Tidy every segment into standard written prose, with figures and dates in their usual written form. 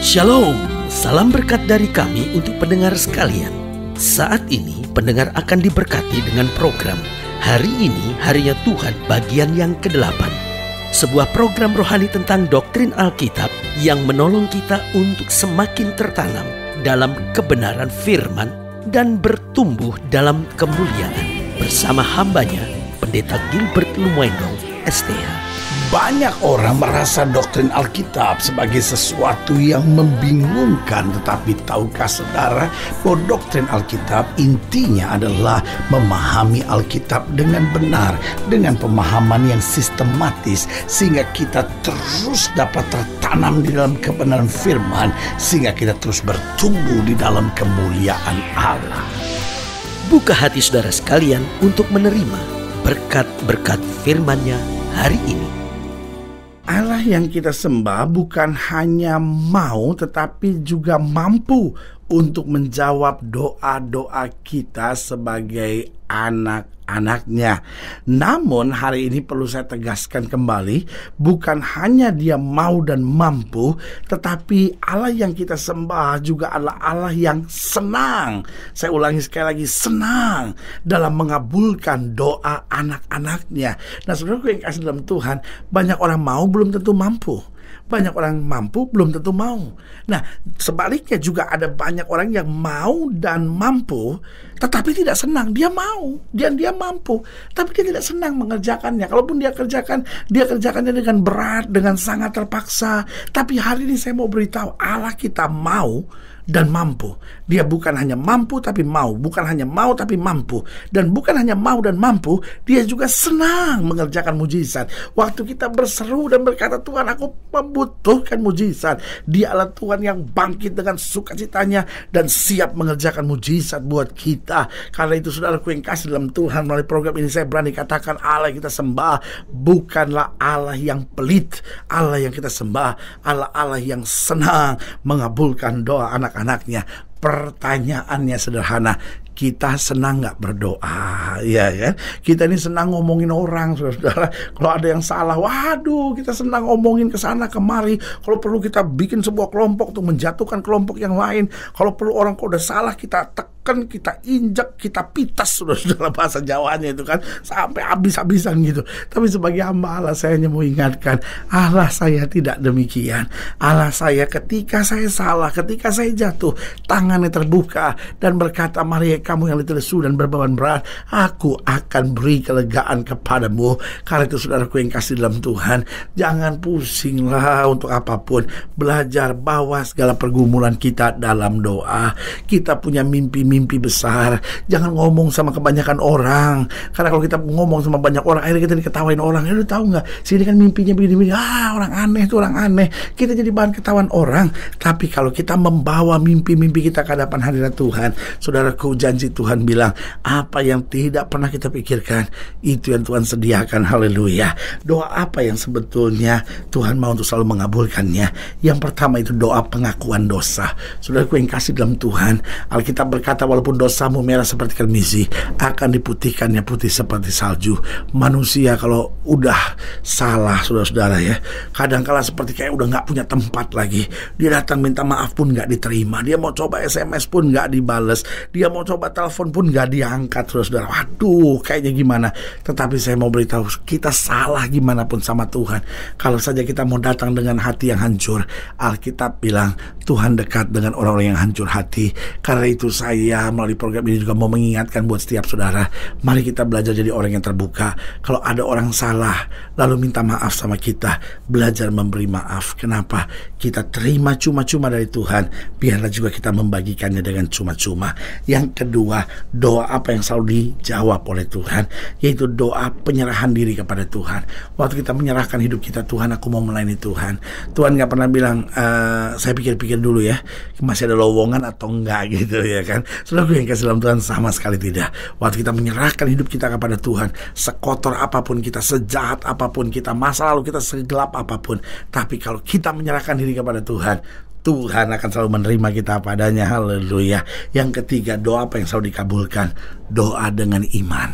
Shalom, salam berkat dari kami untuk pendengar sekalian. Saat ini pendengar akan diberkati dengan program Hari Ini Harinya Tuhan bagian yang ke-8. Sebuah program rohani tentang doktrin Alkitab yang menolong kita untuk semakin tertanam dalam kebenaran firman dan bertumbuh dalam kemuliaan. Bersama hambanya, Pendeta Gilbert Lumwendong, STH. Banyak orang merasa doktrin Alkitab sebagai sesuatu yang membingungkan. Tetapi tahukah saudara bahwa doktrin Alkitab intinya adalah memahami Alkitab dengan benar, dengan pemahaman yang sistematis, sehingga kita terus dapat tertanam di dalam kebenaran firman, sehingga kita terus bertumbuh di dalam kemuliaan Allah. Buka hati saudara sekalian untuk menerima berkat-berkat firman-Nya hari ini. Allah yang kita sembah bukan hanya mau tetapi juga mampu untuk menjawab doa-doa kita sebagai anak-anaknya. Namun hari ini perlu saya tegaskan kembali, bukan hanya Dia mau dan mampu, tetapi Allah yang kita sembah juga adalah Allah yang senang. Saya ulangi sekali lagi, senang dalam mengabulkan doa anak-anaknya. Nah, saudaraku yang kasih dalam Tuhan, banyak orang mau belum tentu mampu. Banyak orang mampu belum tentu mau. Nah, sebaliknya juga ada banyak orang yang mau dan mampu tetapi tidak senang. Dia mau dan dia mampu, tapi dia tidak senang mengerjakannya. Kalaupun dia kerjakan, dia kerjakannya dengan berat, dengan sangat terpaksa. Tapi hari ini saya mau beritahu, Allah kita mau dan mampu. Dia bukan hanya mampu tapi mau, bukan hanya mau tapi mampu, dan bukan hanya mau dan mampu, dia juga senang mengerjakan mujizat. Waktu kita berseru dan berkata, Tuhan, aku membutuhkan mujizat, Dia adalah Tuhan yang bangkit dengan sukacitanya dan siap mengerjakan mujizat buat kita. Karena itu saudaraku yang kasih dalam Tuhan, melalui program ini saya berani katakan, Allah yang kita sembah bukanlah Allah yang pelit. Allah yang kita sembah Allah yang senang mengabulkan doa anak-anaknya. Pertanyaannya sederhana, kita senang gak berdoa? Ya kan? Kita ini senang ngomongin orang, saudara. Kalau ada yang salah, waduh, kita senang ngomongin ke sana kemari. Kalau perlu kita bikin sebuah kelompok untuk menjatuhkan kelompok yang lain. Kalau perlu orang kalau udah salah, kita tekan, kita injak, kita pitas, saudara, bahasa Jawanya itu kan, sampai habis-habisan gitu. Tapi sebagai hamba Allah, saya hanya mau ingatkan, Allah saya tidak demikian. Allah saya ketika saya salah, ketika saya jatuh, tangannya terbuka dan berkata, mari kamu yang letih lesu dan berbeban berat, aku akan beri kelegaan kepadamu. Karena itu saudaraku yang kasih dalam Tuhan, jangan pusinglah untuk apapun. Belajar bawa segala pergumulan kita dalam doa. Kita punya mimpi-mimpi besar. Jangan ngomong sama kebanyakan orang. Karena kalau kita ngomong sama banyak orang, akhirnya kita diketawain orang. Lu tahu nggak? Sini kan mimpinya begini-begini. Orang aneh tuh, orang aneh. Kita jadi bahan ketahuan orang. Tapi kalau kita membawa mimpi-mimpi kita ke hadapan hadirat Tuhan, saudaraku, janji Tuhan bilang, apa yang tidak pernah kita pikirkan, itu yang Tuhan sediakan. Haleluya. Doa apa yang sebetulnya Tuhan mau untuk selalu mengabulkannya? Yang pertama itu doa pengakuan dosa. Saudaraku yang kasih dalam Tuhan, Alkitab berkata, walaupun dosamu merah seperti kermisi, akan diputihkannya putih seperti salju. Manusia kalau udah salah, saudara-saudara ya, kadang-kala seperti kayak udah gak punya tempat lagi. Dia datang minta maaf pun gak diterima. Dia mau coba SMS pun gak dibales. Dia mau coba telepon pun gak diangkat, saudara. Waduh, kayaknya gimana. Tetapi saya mau beritahu, kita salah gimana pun sama Tuhan. Kalau saja kita mau datang dengan hati yang hancur, Alkitab bilang Tuhan dekat dengan orang-orang yang hancur hati. Karena itu saya melalui program ini juga mau mengingatkan buat setiap saudara, mari kita belajar jadi orang yang terbuka. Kalau ada orang salah lalu minta maaf sama kita, belajar memberi maaf. Kenapa? Kita terima cuma-cuma dari Tuhan, biarlah juga kita membagikannya dengan cuma-cuma. Yang kedua, doa apa yang selalu dijawab oleh Tuhan, yaitu doa penyerahan diri kepada Tuhan. Waktu kita menyerahkan hidup kita, Tuhan, aku mau melayani Tuhan. Tuhan gak pernah bilang, saya pikir-pikir dulu ya, masih ada lowongan atau enggak gitu ya kan. Saudara yang kasih dalam Tuhan, sama sekali tidak. Waktu kita menyerahkan hidup kita kepada Tuhan, sekotor apapun kita, sejahat apapun kita, masa lalu kita segelap apapun, tapi kalau kita menyerahkan diri kepada Tuhan, Tuhan akan selalu menerima kita apa adanya. Haleluya. Yang ketiga, doa apa yang selalu dikabulkan? Doa dengan iman.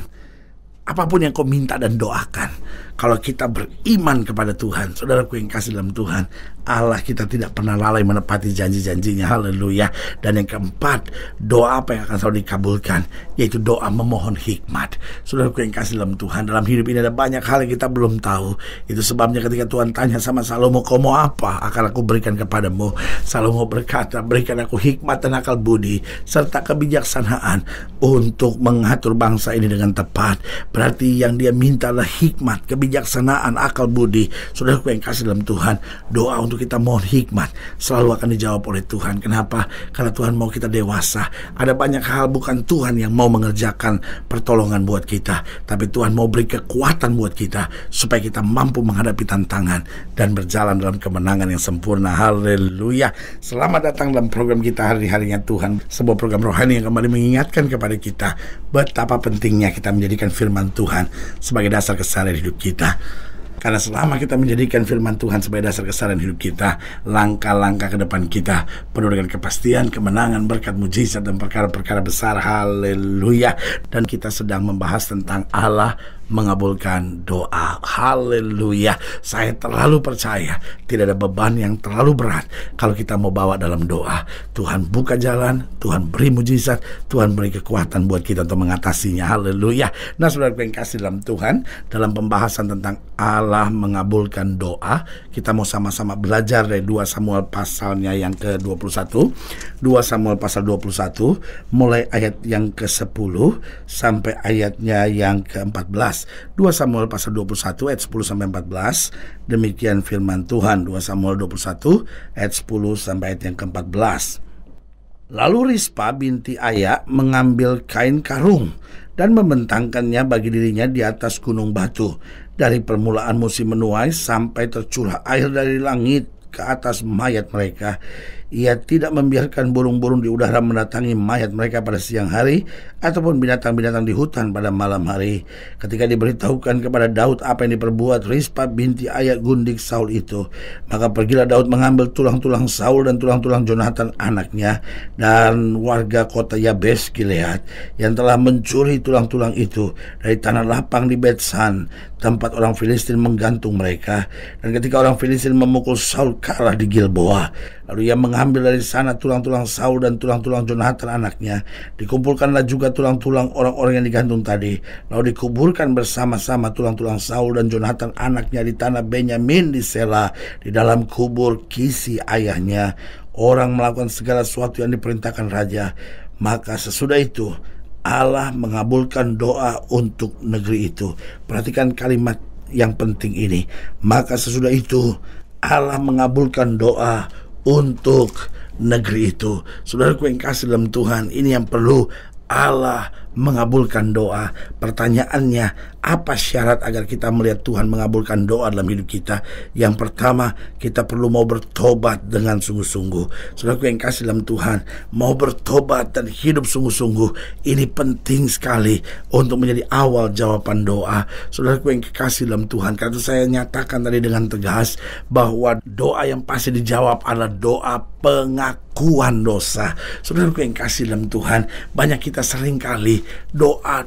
Apapun yang kau minta dan doakan, Kalau kita beriman kepada Tuhan, saudaraku yang kasih dalam Tuhan, Allah kita tidak pernah lalai menepati janji-janjinya. Haleluya. Dan yang keempat, doa apa yang akan selalu dikabulkan, yaitu doa memohon hikmat. Saudaraku yang kasih dalam Tuhan, dalam hidup ini ada banyak hal yang kita belum tahu. Itu sebabnya ketika Tuhan tanya sama Salomo, kau mau apa? Akan aku berikan kepadamu. Salomo berkata, berikan aku hikmat dan akal budi serta kebijaksanaan untuk mengatur bangsa ini dengan tepat. Berarti yang dia minta adalah hikmat, kebijaksanaan, akal budi. Saudaraku yang kasih dalam Tuhan, doa untuk kita mohon hikmat selalu akan dijawab oleh Tuhan. Kenapa? Karena Tuhan mau kita dewasa. Ada banyak hal bukan Tuhan yang mau mengerjakan pertolongan buat kita, tapi Tuhan mau beri kekuatan buat kita supaya kita mampu menghadapi tantangan dan berjalan dalam kemenangan yang sempurna. Haleluya. Selamat datang dalam program kita Hari-Harinya Tuhan, sebuah program rohani yang kembali mengingatkan kepada kita betapa pentingnya kita menjadikan firman Tuhan sebagai dasar keseharian hidup kita. Karena selama kita menjadikan firman Tuhan sebagai dasar keseharian hidup kita, langkah-langkah ke depan kita penuh dengan kepastian, kemenangan, berkat, mujizat, dan perkara-perkara besar. Haleluya. Dan kita sedang membahas tentang Allah mengabulkan doa. Haleluya. Saya terlalu percaya tidak ada beban yang terlalu berat kalau kita mau bawa dalam doa. Tuhan buka jalan, Tuhan beri mujizat, Tuhan beri kekuatan buat kita untuk mengatasinya. Haleluya. Nah, saudara yang kasih dalam Tuhan, dalam pembahasan tentang Allah mengabulkan doa, kita mau sama-sama belajar dari 2 Samuel pasalnya yang ke-21. 2 Samuel pasal 21 mulai ayat yang ke-10 sampai ayatnya yang ke-14. 2 Samuel pasal 21 ayat 10 sampai 14. Demikian firman Tuhan. 2 Samuel 21 ayat 10 sampai ayat yang ke-14. Lalu Rispa binti Aya mengambil kain karung dan membentangkannya bagi dirinya di atas gunung batu. Dari permulaan musim menuai sampai tercurah air dari langit ke atas mayat mereka. Ia tidak membiarkan burung-burung di udara mendatangi mayat mereka pada siang hari, ataupun binatang-binatang di hutan pada malam hari. Ketika diberitahukan kepada Daud apa yang diperbuat Rispa binti Aya gundik Saul itu, maka pergilah Daud mengambil tulang-tulang Saul dan tulang-tulang Jonathan anaknya dan warga kota Yabes Gilead yang telah mencuri tulang-tulang itu dari tanah lapang di Betsan, tempat orang Filistin menggantung mereka. Dan ketika orang Filistin memukul Saul kalah di Gilboa, lalu ia mengambil dari sana tulang-tulang Saul dan tulang-tulang Jonathan anaknya. Dikumpulkanlah juga tulang-tulang orang-orang yang digantung tadi, lalu dikuburkan bersama-sama tulang-tulang Saul dan Jonathan anaknya di tanah Benyamin di Sela, di dalam kubur Kisi ayahnya. Orang melakukan segala sesuatu yang diperintahkan raja. Maka sesudah itu Allah mengabulkan doa untuk negeri itu. Perhatikan kalimat yang penting ini. Maka sesudah itu Allah mengabulkan doa untuk negeri itu. Saudaraku yang kasih dalam Tuhan, ini yang perlu Allah mengabulkan doa. Pertanyaannya, apa syarat agar kita melihat Tuhan mengabulkan doa dalam hidup kita? Yang pertama, kita perlu mau bertobat dengan sungguh-sungguh. Saudaraku yang kasih dalam Tuhan, mau bertobat dan hidup sungguh-sungguh, ini penting sekali untuk menjadi awal jawaban doa. Saudaraku yang kekasih dalam Tuhan, karena saya nyatakan tadi dengan tegas bahwa doa yang pasti dijawab adalah doa pengakuan dosa. Saudaraku yang kasih dalam Tuhan, banyak kita seringkali doa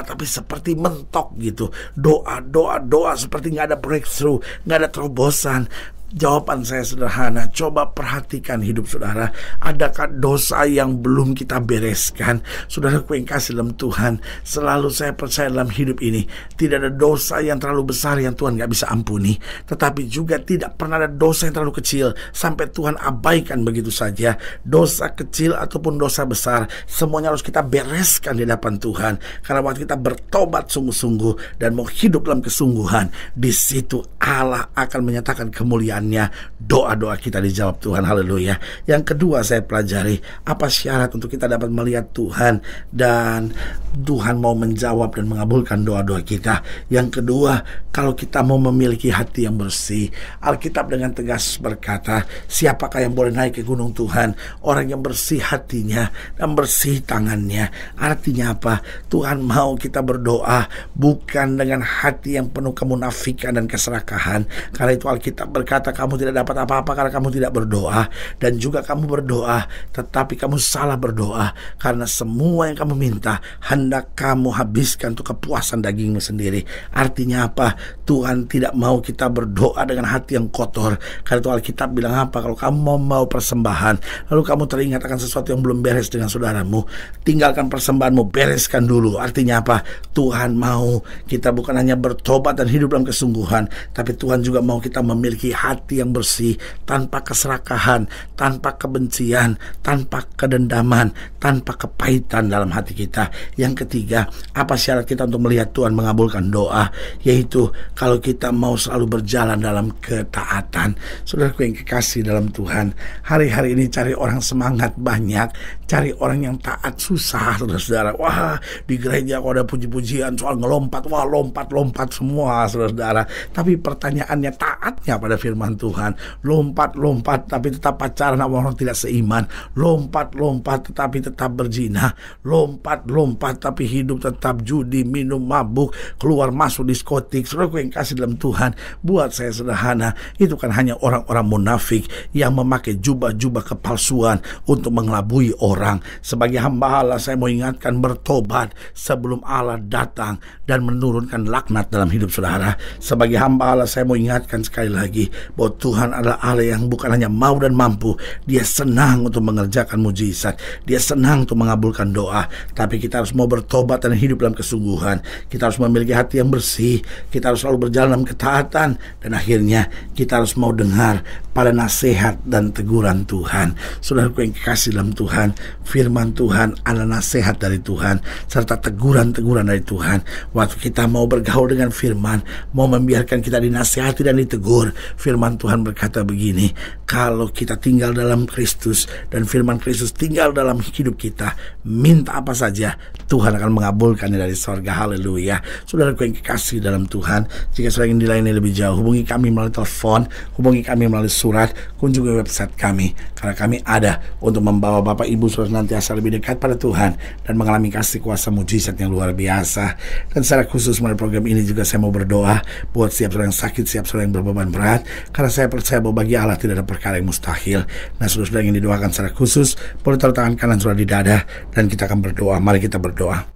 tapi seperti mentok gitu. Doa seperti gak ada breakthrough, gak ada terobosan. Jawaban saya sederhana, coba perhatikan hidup saudara. Adakah dosa yang belum kita bereskan? Saudaraku yang kasih dalam Tuhan, selalu saya percaya dalam hidup ini tidak ada dosa yang terlalu besar yang Tuhan gak bisa ampuni, tetapi juga tidak pernah ada dosa yang terlalu kecil sampai Tuhan abaikan begitu saja. Dosa kecil ataupun dosa besar, semuanya harus kita bereskan di hadapan Tuhan. Karena waktu kita bertobat sungguh-sungguh dan mau hidup dalam kesungguhan, di situ Allah akan menyatakan kemuliaan. Doa-doa kita dijawab Tuhan. Haleluya. Yang kedua, saya pelajari apa syarat untuk kita dapat melihat Tuhan dan Tuhan mau menjawab dan mengabulkan doa-doa kita. Yang kedua, kalau kita mau memiliki hati yang bersih, Alkitab dengan tegas berkata, siapakah yang boleh naik ke gunung Tuhan? Orang yang bersih hatinya dan bersih tangannya. Artinya apa? Tuhan mau kita berdoa bukan dengan hati yang penuh kemunafikan dan keserakahan. Karena itu Alkitab berkata, berkata kamu tidak dapat apa-apa karena kamu tidak berdoa. Dan juga kamu berdoa, tetapi kamu salah berdoa, karena semua yang kamu minta hendak kamu habiskan untuk kepuasan dagingmu sendiri. Artinya apa? Tuhan tidak mau kita berdoa dengan hati yang kotor. Karena itu Alkitab bilang apa? Kalau kamu mau persembahan, lalu kamu teringat akan sesuatu yang belum beres dengan saudaramu, tinggalkan persembahanmu, bereskan dulu. Artinya apa? Tuhan mau kita bukan hanya bertobat dan hidup dalam kesungguhan, tapi Tuhan juga mau kita memiliki hati yang bersih, tanpa keserakahan, tanpa kebencian, tanpa kedendaman, tanpa kepahitan dalam hati kita. Yang ketiga, apa syarat kita untuk melihat Tuhan mengabulkan doa? Yaitu kalau kita mau selalu berjalan dalam ketaatan. Saudaraku yang kekasih dalam Tuhan, hari-hari ini cari orang semangat banyak, cari orang yang taat susah, saudara-saudara. Wah, di gereja kalau ada puji-pujian soal ngelompat, wah lompat-lompat semua, saudara-saudara. Tapi pertanyaannya, taatnya pada firman Tuhan. Lompat-lompat tapi tetap pacaran sama orang tidak seiman. Lompat-lompat tetapi tetap berzina. Lompat-lompat tapi hidup tetap judi, minum, mabuk, keluar masuk diskotik. Saudaraku yang kasih dalam Tuhan, buat saya sederhana, itu kan hanya orang-orang munafik yang memakai jubah-jubah kepalsuan untuk mengelabui orang. Sebagai hamba Allah, saya mau ingatkan, bertobat sebelum Allah datang dan menurunkan laknat dalam hidup saudara. Sebagai hamba Allah, saya mau ingatkan sekali lagi bahwa Tuhan adalah Allah yang bukan hanya mau dan mampu, Dia senang untuk mengerjakan mujizat, Dia senang untuk mengabulkan doa. Tapi kita harus mau bertobat dan hidup dalam kesungguhan. Kita harus memiliki hati yang bersih, kita harus selalu berjalan dalam ketaatan, dan akhirnya kita harus mau dengar pada nasihat dan teguran Tuhan. Saudaraku yang kekasih dalam Tuhan, firman Tuhan adalah nasihat dari Tuhan serta teguran-teguran dari Tuhan. Waktu kita mau bergaul dengan firman, mau membiarkan kita dinasihati dan ditegur, firman Tuhan berkata begini, kalau kita tinggal dalam Kristus dan firman Kristus tinggal dalam hidup kita, minta apa saja Tuhan akan mengabulkannya dari sorga. Haleluya. Saudaraku yang kekasih dalam Tuhan, jika saudara ingin dilayani lebih jauh, hubungi kami melalui telepon, hubungi kami melalui surat, kunjungi website kami, karena kami ada untuk membawa Bapak Ibu saudara senantiasa lebih dekat pada Tuhan dan mengalami kasih kuasa mujizat yang luar biasa. Dan secara khusus melalui program ini juga saya mau berdoa buat setiap saudara yang sakit, setiap saudara yang berbeban berat, karena saya percaya bahwa bagi Allah tidak ada perkara yang mustahil. Nah, saudara-saudara yang ingin didoakan secara khusus, boleh taruh tangan kanan saudara di dada dan kita akan berdoa. Mari kita berdoa.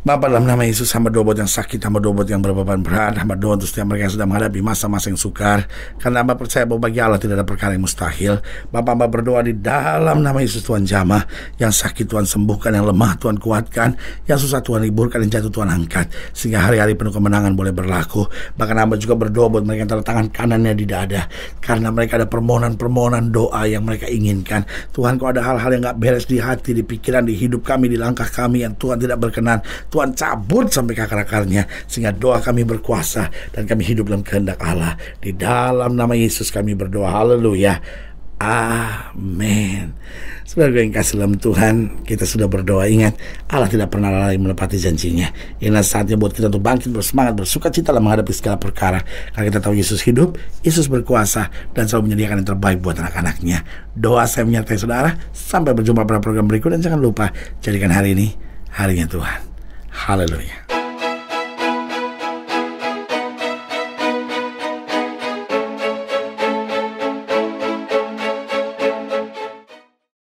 Bapa, dalam nama Yesus, hamba doa buat yang sakit, hamba doa buat yang berbeban berat, hamba doa untuk setiap mereka yang sedang menghadapi masa-masa yang sukar, karena hamba percaya bahwa bagi Allah tidak ada perkara yang mustahil. Bapa, hamba berdoa di dalam nama Yesus, Tuhan jamah, yang sakit Tuhan sembuhkan, yang lemah Tuhan kuatkan, yang susah Tuhan liburkan, yang jatuh Tuhan angkat, sehingga hari-hari penuh kemenangan boleh berlaku. Bahkan hamba juga berdoa buat mereka yang taruh tangan kanannya di dada, karena mereka ada permohonan-permohonan doa yang mereka inginkan. Tuhan, kalau ada hal-hal yang gak beres di hati, di pikiran, di hidup kami, di langkah kami yang Tuhan tidak berkenan, Tuhan cabut sampai ke akar-akarnya, sehingga doa kami berkuasa dan kami hidup dalam kehendak Allah. Di dalam nama Yesus kami berdoa. Haleluya. Amin. Saudara yang kasih dalam Tuhan, kita sudah berdoa. Ingat, Allah tidak pernah lalai menepati janjinya. Inilah saatnya buat kita untuk bangkit, bersemangat, bersuka cita dalam menghadapi segala perkara, karena kita tahu Yesus hidup, Yesus berkuasa, dan selalu menyediakan yang terbaik buat anak-anaknya. Doa saya menyertai saudara. Sampai berjumpa pada program berikut, dan jangan lupa jadikan hari ini harinya Tuhan. Haleluya.